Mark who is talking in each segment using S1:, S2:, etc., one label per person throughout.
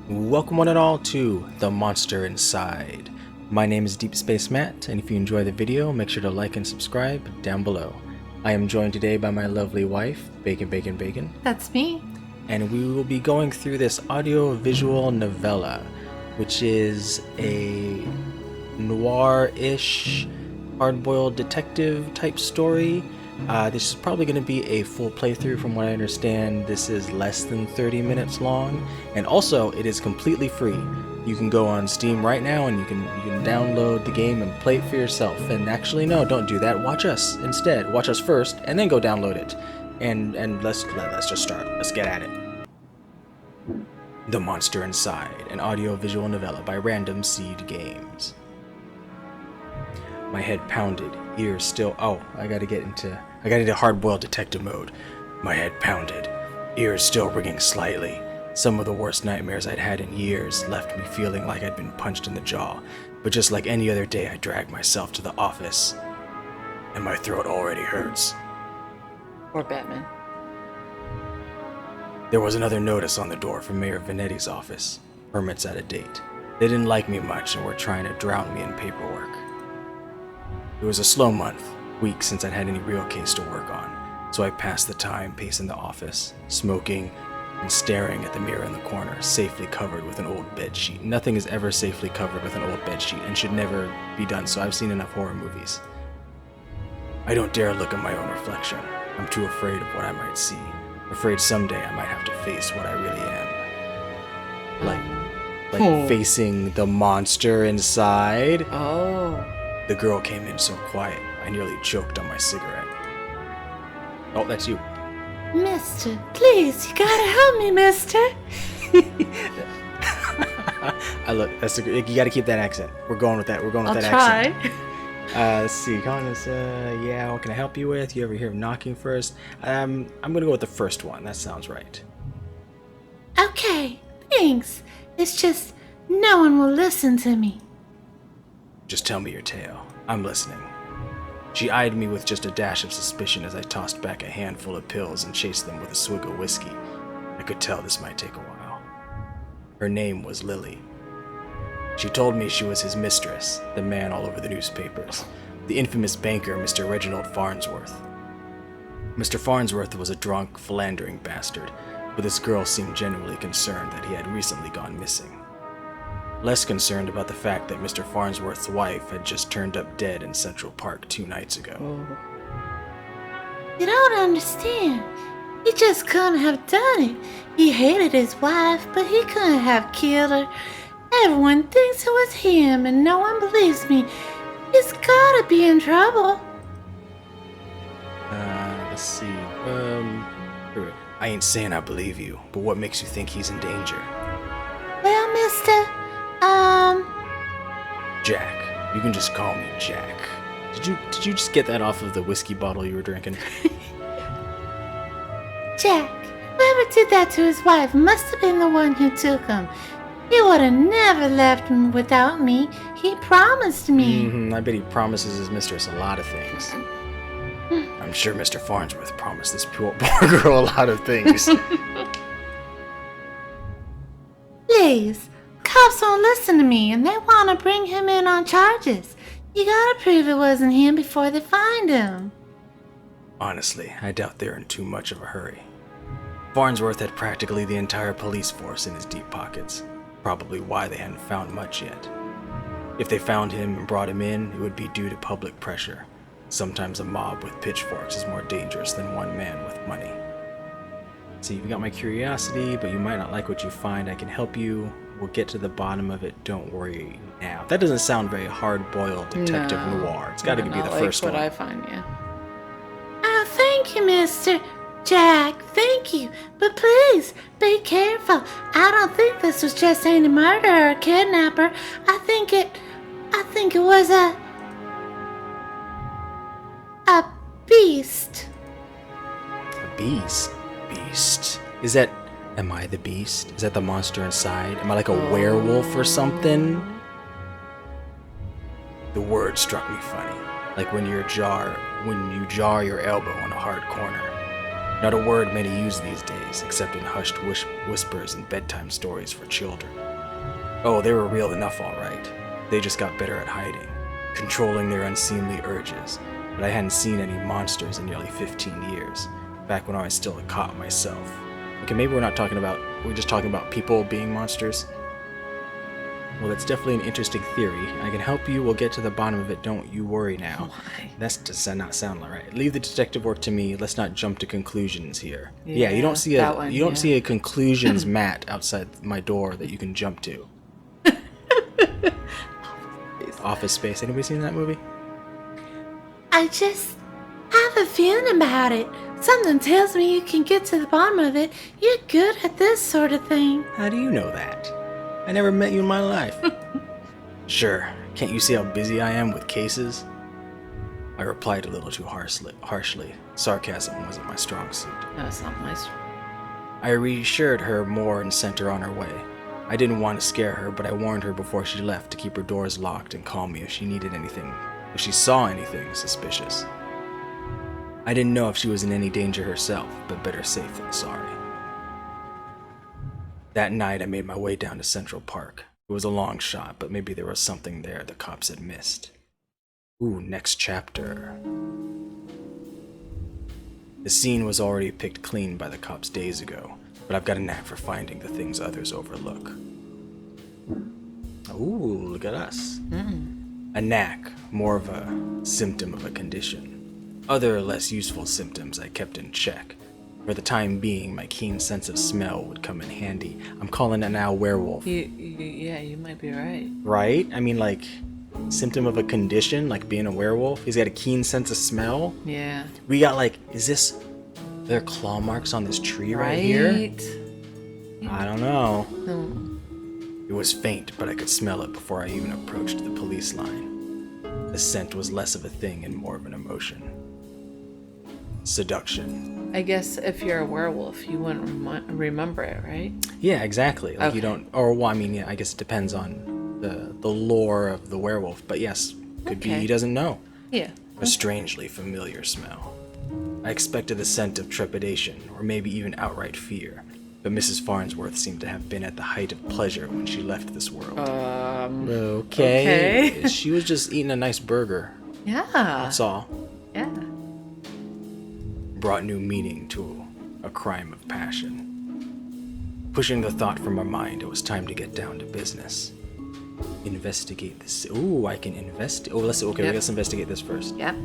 S1: Welcome one and all to The Monster Inside. My name is Deep Space Matt, and if you enjoy the video, make sure to like and subscribe down below. I am joined today by my lovely wife, BaconBakinBaycon.
S2: That's me.
S1: And we will be going through this audio-visual novella, which is a noir-ish, hard-boiled detective type story. This is probably going to be a full playthrough. From what I understand, this is less than 30 minutes long, and also it is completely free. You can go on Steam right now and you can download the game and play it for yourself. And actually, no, don't do that. Watch us instead. Watch us first, and then go download it. And let's just start. Let's get at it. The Monster Inside, an audio-visual novella by Random Seed Games. My head pounded, ears still. I gotta get into hard-boiled detective mode. My head pounded, ears still ringing slightly. Some of the worst nightmares I'd had in years left me feeling like I'd been punched in the jaw. But just like any other day, I dragged myself to the office, and my throat already hurts.
S2: Or Batman.
S1: There was another notice on the door from Mayor Vanetti's office. Permits out of date. They didn't like me much and were trying to drown me in paperwork. It was a slow week since I'd had any real case to work on, so I passed the time pacing the office, smoking, and staring at the mirror in the corner, safely covered with an old bedsheet. Nothing is ever safely covered with an old bedsheet and should never be done, so I've seen enough horror movies. I don't dare look at my own reflection. I'm too afraid of what I might see. Afraid someday I might have to face what I really am. Like facing the monster inside.
S2: Oh.
S1: The girl came in so quiet, I nearly choked on my cigarette. Oh, that's you.
S2: Mister, please, you gotta help me, mister.
S1: You gotta keep that accent. We're going with that.
S2: I'll
S1: that
S2: try.
S1: accent. Let's see. Yeah, what can I help you with? You ever hear of knocking first? I'm gonna go with the first one. That sounds right.
S2: Okay, thanks. It's just no one will listen to me.
S1: Just tell me your tale. I'm listening. She eyed me with just a dash of suspicion as I tossed back a handful of pills and chased them with a swig of whiskey. I could tell this might take a while. Her name was Lily. She told me she was his mistress, the man all over the newspapers, the infamous banker Mr. Reginald Farnsworth. Mr. Farnsworth was a drunk, philandering bastard, but this girl seemed genuinely concerned that he had recently gone missing. Less concerned about the fact that Mr. Farnsworth's wife had just turned up dead in Central Park 2 nights ago.
S2: You don't understand. He just couldn't have done it. He hated his wife, but he couldn't have killed her. Everyone thinks it was him, and no one believes me. He's gotta be in trouble.
S1: Let's see. I ain't saying I believe you, but what makes you think he's in danger?
S2: Well, mister,
S1: Jack. You can just call me Jack. Did you just get that off of the whiskey bottle you were drinking?
S2: Jack, whoever did that to his wife must have been the one who took him. He would have never left him without me. He promised me.
S1: I bet he promises his mistress a lot of things. I'm sure Mr. Farnsworth promised this poor girl a lot of things.
S2: Please, cops won't listen to me and they want to bring him in on charges. You gotta prove it wasn't him before they find him.
S1: Honestly, I doubt they're in too much of a hurry. Farnsworth had practically the entire police force in his deep pockets. Probably why they hadn't found much yet. If they found him and brought him in, it would be due to public pressure. Sometimes a mob with pitchforks is more dangerous than one man with money. See, you got my curiosity, but you might not like what you find. I can help you. We'll get to the bottom of it. Don't worry now. That doesn't sound very hard-boiled detective noir. It's got to be the first one.
S2: I find, yeah. Oh, thank you, mister. Jack, thank you. But please, be careful. I don't think this was just any murder or kidnapper. I think it was a beast.
S1: A beast? Beast. Am I the beast? Is that the monster inside? Am I like a werewolf or something? The word struck me funny. Like when you jar your elbow on a hard corner. Not a word many use these days, except in hushed whispers and bedtime stories for children. Oh, they were real enough, all right. They just got better at hiding, controlling their unseemly urges. But I hadn't seen any monsters in nearly 15 years, back when I was still a cop myself. Okay, maybe we're just talking about people being monsters. Well, that's definitely an interesting theory. I can help you. We'll get to the bottom of it. Don't you worry now.
S3: Why?
S1: That does not sound right. Leave the detective work to me. Let's not jump to conclusions here. Yeah, you don't see a conclusions mat outside my door that you can jump to. Office Space. Anybody seen that movie?
S2: I just have a feeling about it. Something tells me you can get to the bottom of it. You're good at this sort of thing.
S1: How do you know that? I never met you in my life. Sure. Can't you see how busy I am with cases? I replied a little too harshly. Sarcasm wasn't my strong suit.
S3: No, it's not my story.
S1: I reassured her more and sent her on her way. I didn't want to scare her, but I warned her before she left to keep her doors locked and call me if she needed anything, if she saw anything suspicious. I didn't know if she was in any danger herself, but better safe than sorry. That night, I made my way down to Central Park. It was a long shot, but maybe there was something there the cops had missed. Ooh, next chapter. The scene was already picked clean by the cops days ago, but I've got a knack for finding the things others overlook. Ooh, look at us. A knack, more of a symptom of a condition. Other, less useful symptoms I kept in check. For the time being, my keen sense of smell would come in handy. I'm calling it now werewolf.
S3: Yeah, you might be right.
S1: Right? I mean, like, symptom of a condition, like being a werewolf. He's got a keen sense of smell.
S3: Yeah.
S1: We got, like, there are claw marks on this tree right here? I don't know. It was faint, but I could smell it before I even approached the police line. The scent was less of a thing and more of an emotion. Seduction.
S3: I guess if you're a werewolf, you wouldn't remember it, right?
S1: Yeah, exactly. Like
S3: Okay.
S1: you don't, or well, I mean, yeah, I guess it depends on the lore of the werewolf. But yes, could be he doesn't know.
S3: Yeah.
S1: A strangely familiar smell. I expected the scent of trepidation, or maybe even outright fear. But Mrs. Farnsworth seemed to have been at the height of pleasure when she left this world. Okay. She was just eating a nice burger.
S3: Yeah.
S1: That's all.
S3: Yeah.
S1: Brought new meaning to a crime of passion. Pushing the thought from my mind, it was time to get down to business. Investigate this. Ooh, I can investigate. Oh, let's investigate this first.
S3: Yep.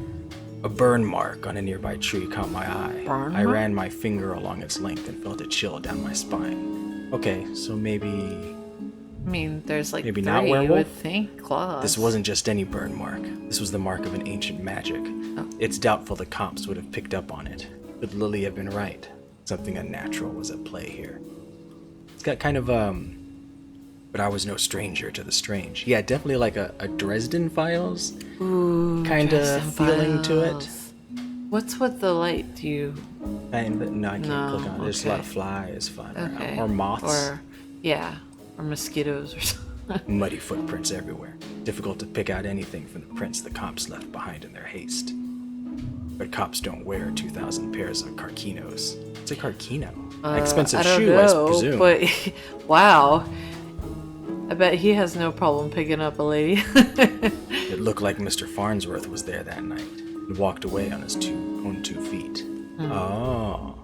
S1: A burn mark on a nearby tree caught my eye.
S3: Burn
S1: I
S3: mark?
S1: ran my finger along its length and felt a chill down my spine. Okay, so maybe
S3: I mean, there's like
S1: Maybe
S3: three,
S1: not
S3: you
S1: werewolf?
S3: would think, claws.
S1: this wasn't just any burn mark. This was the mark of an ancient magic.
S3: Oh.
S1: It's doubtful the cops would have picked up on it. Could Lily have been right? Something unnatural was at play here. It's got kind of, but I was no stranger to the strange. Yeah, definitely like a Dresden Files kind of
S3: Dresden
S1: feeling to it.
S3: Files. What's with the light? Do you...
S1: No, I can't
S3: No,
S1: click on it. There's a lot of
S3: okay.
S1: flies flying
S3: Okay.
S1: around. Or moths.
S3: Or, yeah. Or mosquitoes or something.
S1: Muddy footprints everywhere. Difficult to pick out anything from the prints the cops left behind in their haste. But cops don't wear 2,000 pairs of carquinos. It's a carquino. An expensive
S3: I don't
S1: shoe,
S3: know,
S1: I presume.
S3: But, wow. I bet he has no problem picking up a lady.
S1: It looked like Mr. Farnsworth was there that night and walked away on his own two feet. Oh.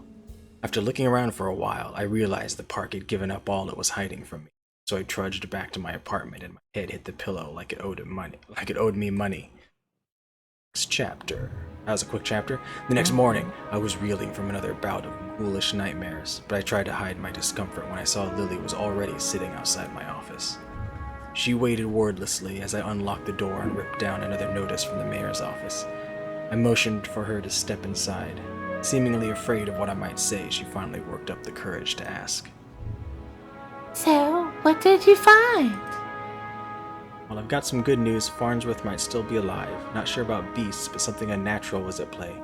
S1: After looking around for a while, I realized the park had given up all it was hiding from me. So I trudged back to my apartment and my head hit the pillow like it owed me money. Next chapter. That was a quick chapter. The next morning, I was reeling from another bout of ghoulish nightmares, but I tried to hide my discomfort when I saw Lily was already sitting outside my office. She waited wordlessly as I unlocked the door and ripped down another notice from the mayor's office. I motioned for her to step inside. Seemingly afraid of what I might say, she finally worked up the courage to ask.
S2: So, what did you find?
S1: Well, I've got some good news. Farnsworth might still be alive. Not sure about beasts, but something unnatural was at play.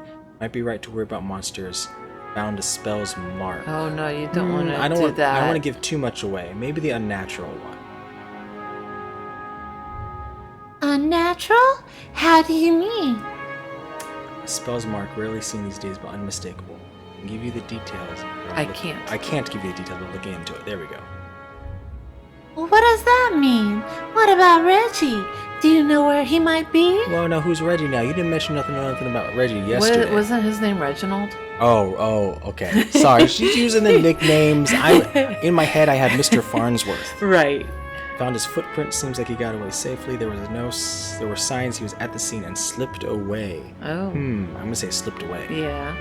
S1: Might be right to worry about monsters. Found a spell's mark.
S3: Oh, no, you don't want to
S1: I
S3: do
S1: don't
S3: that.
S1: want to give too much away. Maybe the unnatural one.
S2: Unnatural? How do you mean?
S1: A spell's mark, rarely seen these days, but unmistakable. can give you the details.
S3: I can't.
S1: I can't give you the details, but looking into it. There we go.
S2: Well, what does that mean? What about Reggie? Do you know where he might be?
S1: Well, now who's Reggie now? You didn't mention nothing about Reggie yesterday.
S3: Wasn't his name Reginald?
S1: Oh, okay. Sorry, she's using the nicknames. In my head, I had Mr. Farnsworth.
S3: Right.
S1: Found his footprint. Seems like he got away safely. There were signs he was at the scene and slipped away.
S3: Oh.
S1: I'm gonna say slipped away.
S3: Yeah.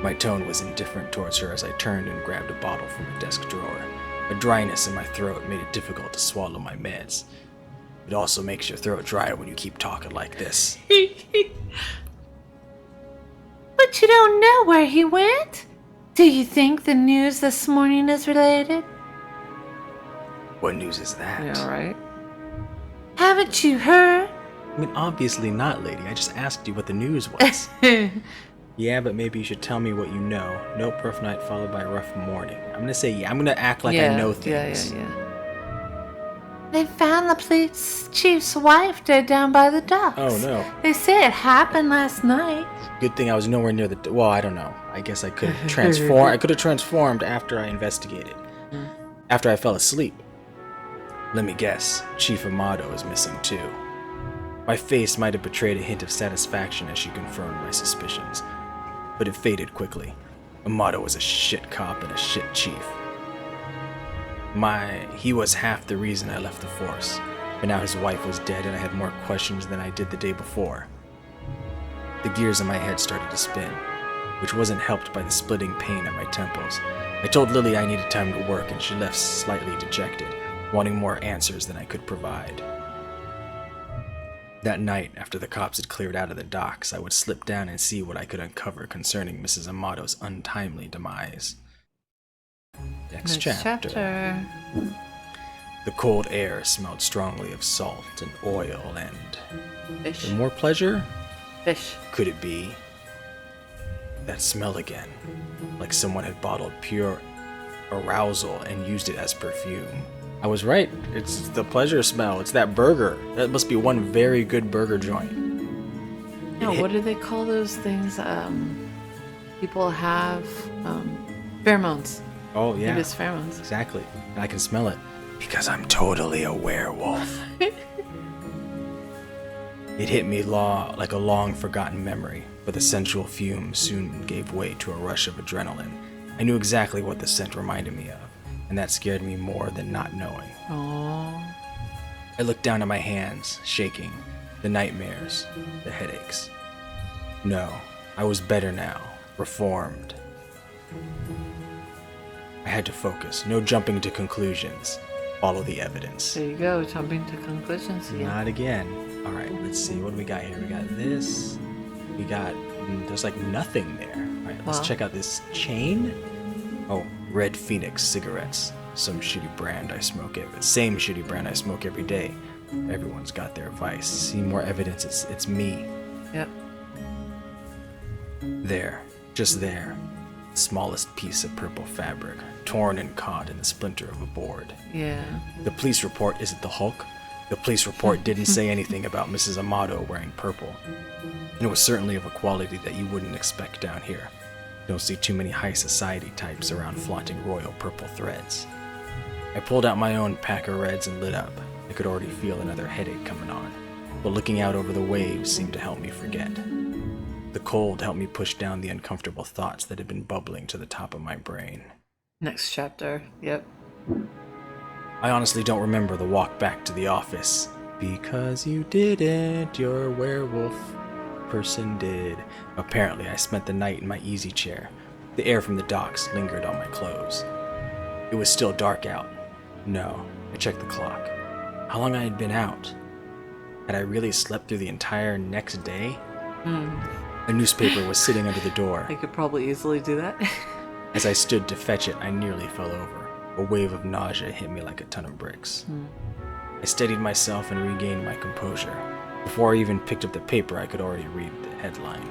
S1: My tone was indifferent towards her as I turned and grabbed a bottle from a desk drawer. A dryness in my throat made it difficult to swallow my meds. It also makes your throat dry when you keep talking like this.
S2: But you don't know where he went? Do you think the news this morning is related?
S1: What news is that?
S3: Yeah, right.
S2: Haven't you heard?
S1: I mean, obviously not, lady. I just asked you what the news was. Yeah, but maybe you should tell me what you know. Nope, rough night followed by a rough morning. I'm gonna say yeah. I'm gonna act like I know things.
S3: Yeah.
S2: They found the police chief's wife dead down by the docks.
S1: Oh, no.
S2: They say it happened last night.
S1: Good thing I was nowhere near the... Well, I don't know. I guess I could have transformed. I could have transformed after I investigated. After I fell asleep. Let me guess. Chief Amato is missing too. My face might have betrayed a hint of satisfaction as she confirmed my suspicions. But it faded quickly. Amato was a shit cop and a shit chief. He was half the reason I left the force, but now his wife was dead and I had more questions than I did the day before. The gears in my head started to spin, which wasn't helped by the splitting pain at my temples. I told Lily I needed time to work and she left slightly dejected, wanting more answers than I could provide. That night, after the cops had cleared out of the docks, I would slip down and see what I could uncover concerning Mrs. Amato's untimely demise. Next chapter. The cold air smelled strongly of salt and oil and...
S3: Fish.
S1: More pleasure?
S3: Fish.
S1: Could it be? That smell again. Like someone had bottled pure arousal and used it as perfume. I was right. It's the pleasure smell. It's that burger. That must be one very good burger joint.
S3: No, what do they call those things? People have pheromones.
S1: Oh, yeah.
S3: It is pheromones.
S1: Exactly. And I can smell it. Because I'm totally a werewolf. It hit me like a long-forgotten memory, but the sensual fumes soon gave way to a rush of adrenaline. I knew exactly what the scent reminded me of, and that scared me more than not knowing.
S3: Oh.
S1: I looked down at my hands, shaking, the nightmares, the headaches. No, I was better now, reformed. I had to focus, no jumping to conclusions. Follow the evidence.
S3: There you go, jumping to conclusions again.
S1: Not again. Alright, let's see, what do we got here? We got this. We got, there's like nothing there. Alright, let's check out this chain. Oh, Red Phoenix cigarettes. Some shitty brand I smoke same shitty brand I smoke every day. Everyone's got their vice. See more evidence, it's me.
S3: Yep.
S1: There, just there. Smallest piece of purple fabric, torn and caught in the splinter of a board.
S3: Yeah.
S1: The police report isn't the Hulk. The police report didn't say anything about Mrs. Amato wearing purple. And it was certainly of a quality that you wouldn't expect down here. Don't see too many high society types around flaunting royal purple threads. I pulled out my own pack of reds and lit up. I could already feel another headache coming on, but looking out over the waves seemed to help me forget. The cold helped me push down the uncomfortable thoughts that had been bubbling to the top of my brain.
S3: Next chapter. Yep.
S1: I honestly don't remember the walk back to the office. Because you didn't, your werewolf person did. Apparently, I spent the night in my easy chair. The air from the docks lingered on my clothes. It was still dark out. No, I checked the clock. How long I had been out? Had I really slept through the entire next day? A newspaper was sitting under the door.
S3: I could probably easily do that.
S1: As I stood to fetch it, I nearly fell over. A wave of nausea hit me like a ton of bricks. I steadied myself and regained my composure. Before I even picked up the paper, I could already read the headline.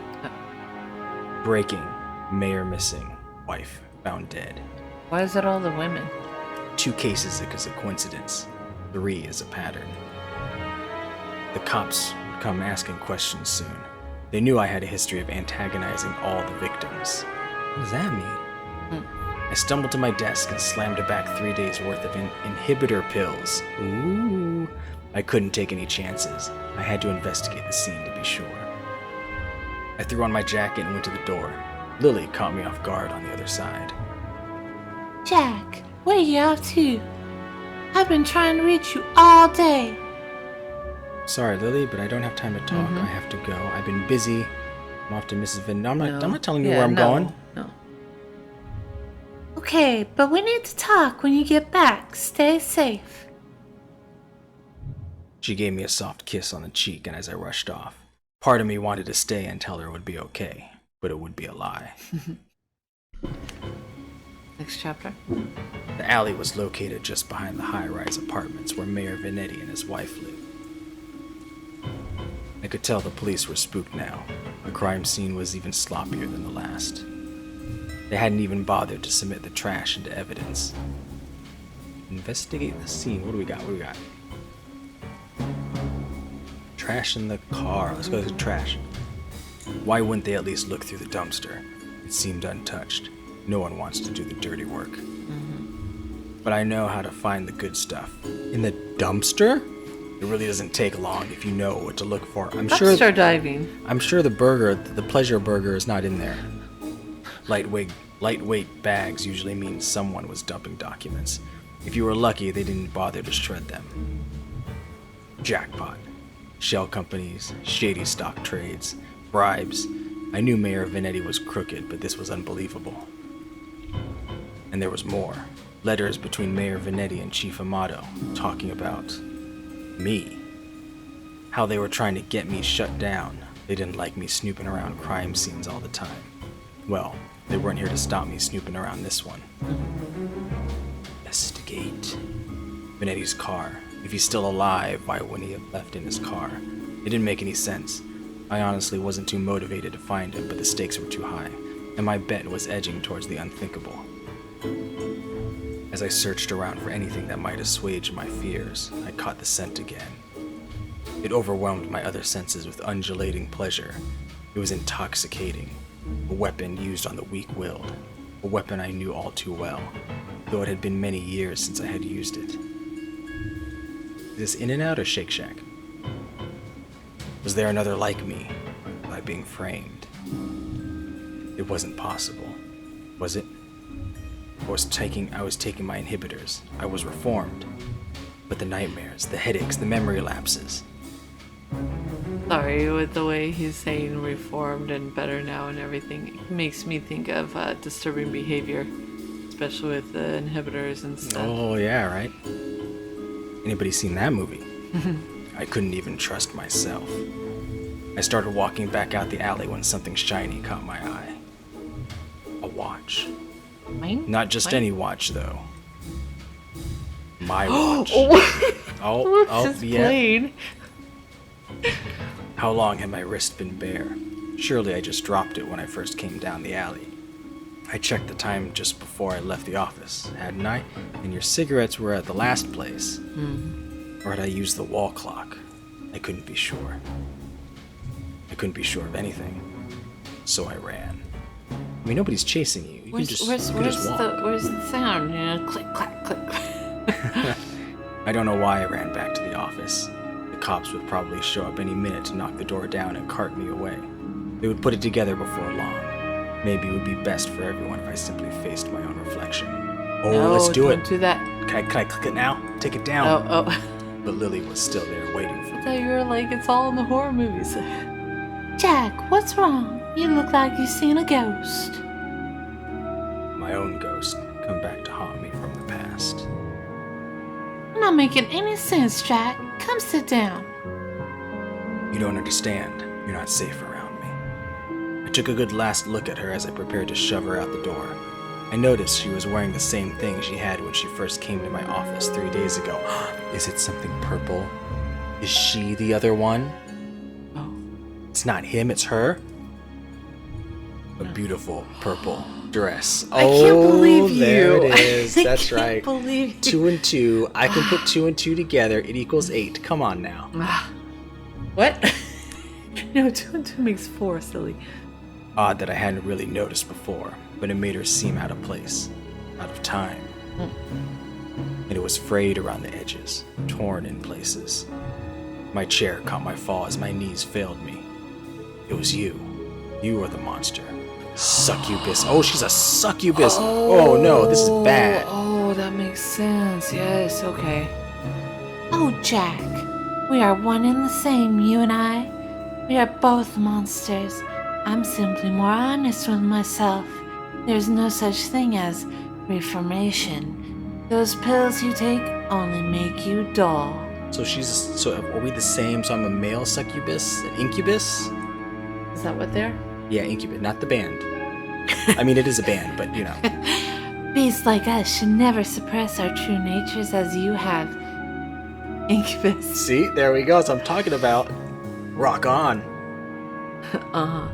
S1: Breaking. Mayor missing. Wife found dead.
S3: Why is it all the women?
S1: 2 cases is a coincidence. 3 is a pattern. The cops would come asking questions soon. They knew I had a history of antagonizing all the victims. What does that mean? I stumbled to my desk and slammed back 3 days worth of inhibitor pills. Ooh. I couldn't take any chances. I had to investigate the scene to be sure. I threw on my jacket and went to the door. Lily caught me off guard on the other side.
S2: Jack, where you off to? I've been trying to reach you all day.
S1: Sorry, Lily, but I don't have time to talk. I have to go. I've been busy. I'm off to Mrs. Van. I'm not telling you where I'm going.
S3: No.
S2: Okay, but we need to talk when you get back. Stay safe.
S1: She gave me a soft kiss on the cheek, and as I rushed off, part of me wanted to stay and tell her it would be okay, but it would be a lie.
S3: Next chapter.
S1: The alley was located just behind the high-rise apartments where Mayor Vanetti and his wife lived. I could tell the police were spooked now. The crime scene was even sloppier than the last. They hadn't even bothered to submit the trash into evidence. Investigate the scene. What do we got? Trash in the car. Let's go to the trash. Why wouldn't they at least look through the dumpster? It seemed untouched. No one wants to do the dirty work. But I know how to find the good stuff. In the dumpster? It really doesn't take long if you know what to look for.
S3: Dumpster diving.
S1: I'm sure the pleasure burger is not in there. Lightweight bags usually mean someone was dumping documents. If you were lucky, they didn't bother to shred them. Jackpot. Shell companies, shady stock trades, bribes. I knew Mayor Vanetti was crooked, but this was unbelievable. And there was more. Letters between Mayor Vanetti and Chief Amato talking about me. How they were trying to get me shut down. They didn't like me snooping around crime scenes all the time. Well, they weren't here to stop me snooping around this one. Investigate. Vanetti's car. If he's still alive, why wouldn't he have left in his car? It didn't make any sense. I honestly wasn't too motivated to find him, but the stakes were too high, and my bet was edging towards the unthinkable. As I searched around for anything that might assuage my fears, I caught the scent again. It overwhelmed my other senses with undulating pleasure. It was intoxicating. A weapon used on the weak-willed. A weapon I knew all too well, though it had been many years since I had used it. Is this In-N-Out or Shake Shack? Was there another like me, by being framed? It wasn't possible, was it? I was taking my inhibitors. I was reformed. But the nightmares, the headaches, the memory lapses.
S3: Sorry, with the way he's saying reformed and better now and everything, it makes me think of disturbing behavior, especially with the inhibitors and stuff.
S1: Oh yeah, right? Anybody seen that movie? I couldn't even trust myself. I started walking back out the alley when something shiny caught my eye. A watch.
S3: Mine?
S1: Not just
S3: Mine?
S1: any watch, though. My watch.
S3: Plain.
S1: How long had my wrist been bare? Surely I just dropped it when I first came down the alley. I checked the time just before I left the office, hadn't I? And your cigarettes were at the last place. Or had I used the wall clock? I couldn't be sure. I couldn't be sure of anything. So I ran. I mean, nobody's chasing you. You can just walk.
S3: Where's the sound? You know, click, clack, click.
S1: I don't know why I ran back to the office. The cops would probably show up any minute to knock the door down and cart me away. They would put it together before long. Maybe it would be best for everyone if I simply faced my own reflection. Oh,
S3: no,
S1: let's do it.
S3: Don't do that.
S1: Can I click it now? Take it down.
S3: Oh.
S1: But Lily was still there waiting for
S3: I
S1: me.
S3: thought you were like, it's all in the horror movies.
S2: Jack, what's wrong? You look like you've seen a ghost.
S1: My own ghost come back to haunt me from the past.
S2: Not making any sense, Jack. Come sit down.
S1: You don't understand. You're not safe around me. I took a good last look at her as I prepared to shove her out the door. I noticed she was wearing the same thing she had when she first came to my office 3 days ago. Is it something purple? Is she the other one?
S3: Oh.
S1: It's not him, it's her? A beautiful purple dress.
S3: I can't believe you.
S1: There it is. That's
S3: I can't
S1: right.
S3: believe you.
S1: 2 and 2. I can put 2 and 2 together. It equals 8. Come on now.
S3: What? No, 2 and 2 makes 4, silly.
S1: Odd that I hadn't really noticed before, but it made her seem out of place, out of time. And it was frayed around the edges, torn in places. My chair caught my fall as my knees failed me. It was you. You are the monster. Succubus. Oh, she's a succubus. Oh no, this is bad.
S3: Oh, that makes sense. Yes, okay.
S2: Oh, Jack, we are one and the same, you and I. We are both monsters. I'm simply more honest with myself. There's no such thing as reformation. Those pills you take only make you dull.
S1: So are we the same? So I'm a male succubus, an incubus?
S3: Is that what they're?
S1: Yeah, incubus, not the band. I mean, it is a band, but you know.
S2: Beasts like us should never suppress our true natures as you have.
S3: Incubus.
S1: See, there we go. That's what I'm talking about. Rock on.
S3: Uh-huh.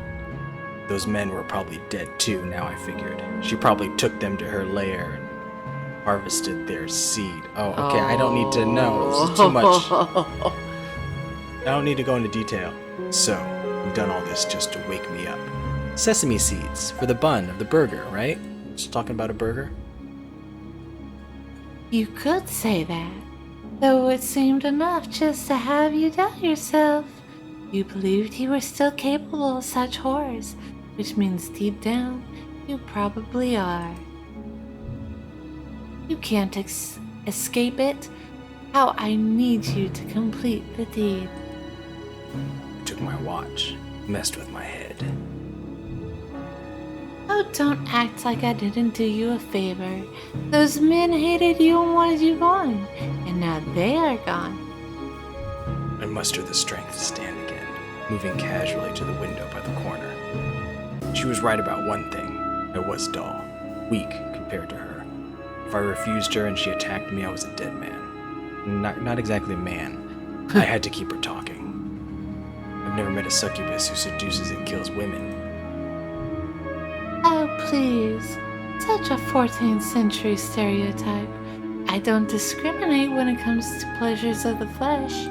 S1: Those men were probably dead too, now I figured. She probably took them to her lair and harvested their seed. Oh, okay, I don't need to know. This is too much. I don't need to go into detail. So, you've done all this just to wake me up. Sesame seeds for the bun of the burger, right? Just talking about a burger?
S2: You could say that, though it seemed enough just to have you doubt yourself. You believed you were still capable of such horrors, which means deep down, you probably are. You can't escape it. How I need you to complete the deed.
S1: Took my watch, messed with my head.
S2: Oh, don't act like I didn't do you a favor. Those men hated you and wanted you gone, and now they are gone.
S1: I mustered the strength to stand again, moving casually to the window by the corner. She was right about one thing. I was dull, weak compared to her. If I refused her and she attacked me, I was a dead man. Not exactly a man. I had to keep her talking. I've never met a succubus who seduces and kills women.
S2: Oh, please. Such a 14th century stereotype. I don't discriminate when it comes to pleasures of the flesh.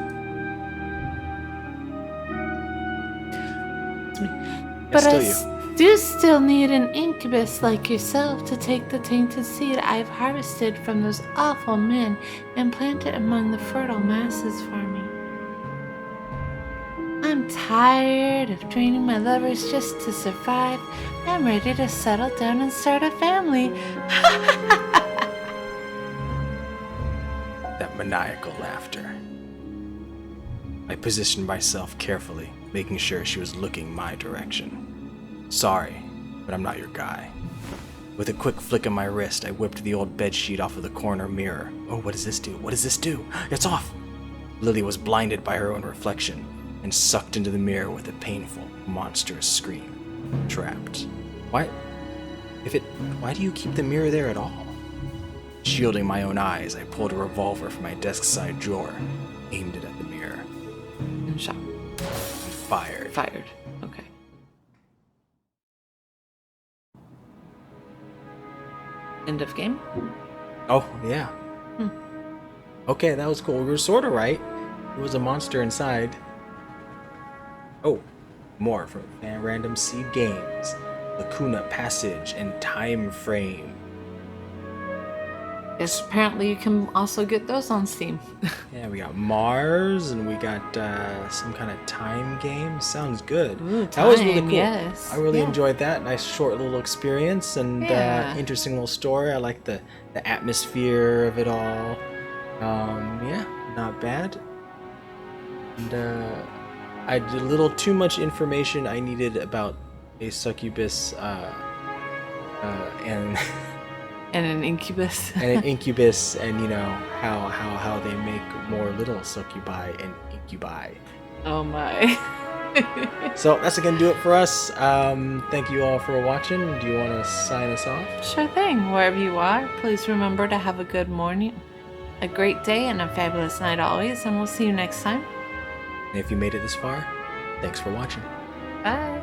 S2: But I do still need an incubus like yourself to take the tainted seed I've harvested from those awful men and plant it among the fertile masses for me. I'm tired of draining my lovers just to survive. I'm ready to settle down and start a family.
S1: That maniacal laughter. I positioned myself carefully, making sure she was looking my direction. Sorry, but I'm not your guy. With a quick flick of my wrist, I whipped the old bedsheet off of the corner mirror. Oh, what does this do? What does this do? It's off! Lily was blinded by her own reflection and sucked into the mirror with a painful, monstrous scream. Trapped. Why do you keep the mirror there at all? Shielding my own eyes, I pulled a revolver from my desk side drawer, aimed it at the mirror.
S3: And shot.
S1: And fired.
S3: Fired. Okay. End of game?
S1: Oh, yeah. Okay, that was cool. We were sort of right. There was a monster inside. Oh, more from Random Seed Games. Lacuna Passage and Time Frame.
S3: Yes, apparently you can also get those on Steam.
S1: Yeah, we got Mars and we got some kind of time game. Sounds good.
S3: Ooh,
S1: that was really
S3: time,
S1: cool.
S3: yes.
S1: I really
S3: Yeah.
S1: enjoyed that. Nice short little experience and
S3: Yeah.
S1: interesting little story. I like the atmosphere of it all. Yeah, not bad. And I did a little too much information I needed about a succubus and
S3: And an incubus.
S1: and an incubus, and you know how they make more little succubi and incubi.
S3: Oh my.
S1: So that's gonna do it for us. Thank you all for watching. Do you want to sign us off?
S3: Sure thing. Wherever you are, please remember to have a good morning, a great day, and a fabulous night always, and we'll see you next time.
S1: And if you made it this far, thanks for watching.
S3: Bye.